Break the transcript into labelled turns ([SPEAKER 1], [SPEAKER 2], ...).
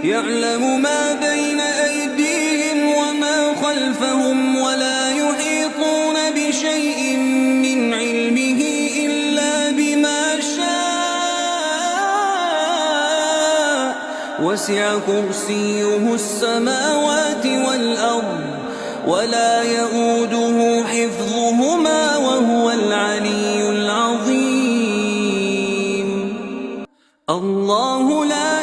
[SPEAKER 1] يعلم ما بين أيديهم وما خلفهم ولا يحيطون بشيء من علمه إلا بما شاء وسع كرسيه السماوات والأرض ولا يئوده حفظهما وهو العلي العظيم الله لا